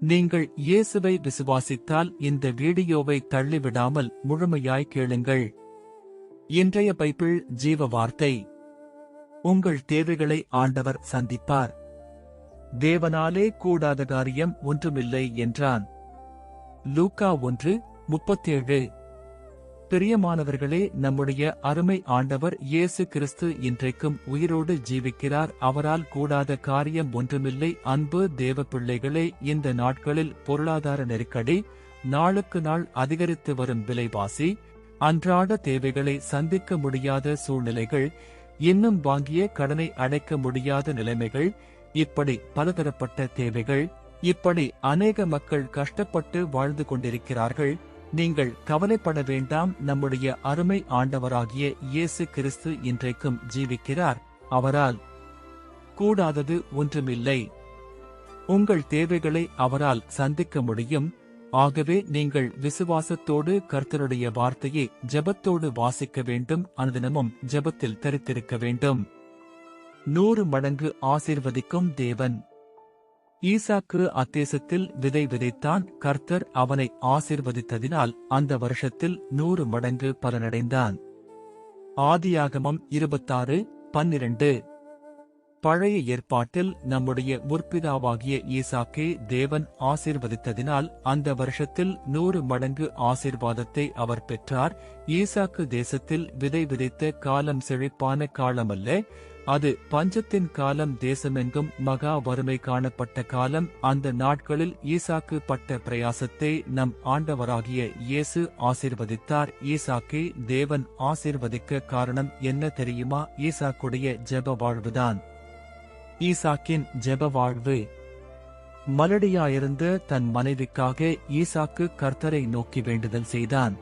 நீங்கள் இயேசுவை விசுவாசித்தால் இந்த வீடியோவை தள்ளிவிடாமல் முழுமையாய் கேளுங்கள். இன்றைய பைபிள் ஜீவ வார்த்தை. உங்கள் தேவைகளை ஆண்டவர் சந்திப்பார். தேவனாலே கூடாத காரியம் ஒன்றுமில்லை என்றான். லூக்கா 1:37. பிரியமானவர்களே, நம்முடைய அருமை ஆண்டவர் இயேசு கிறிஸ்து இன்றைக்கும் உயிரோடு ஜீவிக்கிறார். அவரால் கூடாத காரியம் ஒன்றுமில்லை. அன்பு தேவ பிள்ளைகளே, இந்த நாட்களில் பொருளாதார நெருக்கடி, நாளுக்கு நாள் அதிகரித்து வரும் விலைவாசி, அன்றாட தேவைகளை சந்திக்க முடியாத சூழ்நிலைகள், இன்னும் வாங்கிய கடனை அடைக்க முடியாத நிலைமைகள், இப்படி பலதரப்பட்ட தேவைகள், இப்படி அநேக மக்கள் கஷ்டப்பட்டு வாழ்ந்து கொண்டிருக்கிறார்கள். நீங்கள் கவலைப்பட வேண்டாம். நம்முடைய அருமை ஆண்டவராகிய இயேசு கிறிஸ்து இன்றைக்கும் ஜீவிக்கிறார். அவரால் கூடாதது ஒன்றுமில்லை. உங்கள் தேவைகளை அவரால் சந்திக்க முடியும். ஆகவே நீங்கள் விசுவாசத்தோடு கர்த்தருடைய வார்த்தையை ஜெபத்தோடு வாசிக்க வேண்டும். அனுதினமும் ஜெபத்தில் தரித்திருக்க வேண்டும். 100 மடங்கு ஆசீர்வதிக்கும் தேவன். ஈசாக்கு அத்தேசத்தில் விதை விதைத்தான். கர்த்தர் அவனை ஆசீர்வதித்ததினால் அந்த வருஷத்தில் 100 மடங்கு பலனடைந்தான். ஆதியாகமம் 26:12. பழைய ஏற்பாட்டில் நம்முடைய முற்பிதாவாகிய ஈசாக்கை தேவன் ஆசீர்வதித்ததினால் அந்த வருஷத்தில் 100 மடங்கு ஆசீர்வாதத்தை அவர் பெற்றார். ஈசாக்கு தேசத்தில் விதை விதைத்த காலம் செழிப்பான காலமல்ல, அது பஞ்சத்தின் காலம். தேசமெங்கும் மகா வறுமை காணப்பட்ட காலம். அந்த நாட்களில் ஈசாக்கு பட்ட பிரயாசத்தை நம் ஆண்டவராகிய இயேசு ஆசீர்வதித்தார். ஈசாக்கை தேவன் ஆசீர்வதிக்க காரணம் என்ன தெரியுமா? ஈசாக்குடைய ஜெப வாழ்வுதான். ஈசாக்கின் ஜெப வாழ்வு. மலடியாயிருந்த தன் மனைவிக்காக ஈசாக்கு கர்த்தரை நோக்கி வேண்டுதல் செய்தான்.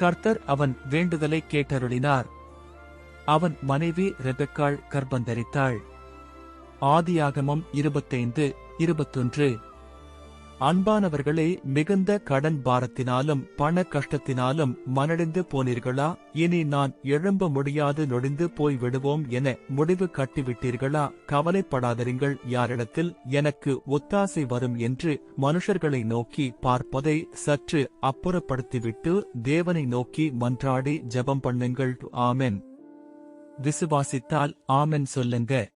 கர்த்தர் அவன் வேண்டுதலை கேட்டருளினார். அவன் மனைவி ரெபெக்காள் கர்ப்பந்தரித்தாள். ஆதியாகமம் 25:21. அன்பானவர்களே, மிகுந்த கடன் பாரத்தினாலும் பண கஷ்டத்தினாலும் மனடிந்து போனீர்களா? இனி நான் எழும்ப முடியாது, நொடிந்து போய் விடுவோம் என முடிவு கட்டிவிட்டீர்களா? கவலைப்படாதிருங்கள். யாரிடத்தில் எனக்கு ஒத்தாசை வரும் என்று மனுஷர்களை நோக்கி பார்ப்பதை சற்று அப்புறப்படுத்திவிட்டு தேவனை நோக்கி மன்றாடி ஜெபம் பண்ணுங்கள். ஆமென். விசுவாசித்தால் ஆமென் சொல்லுங்க.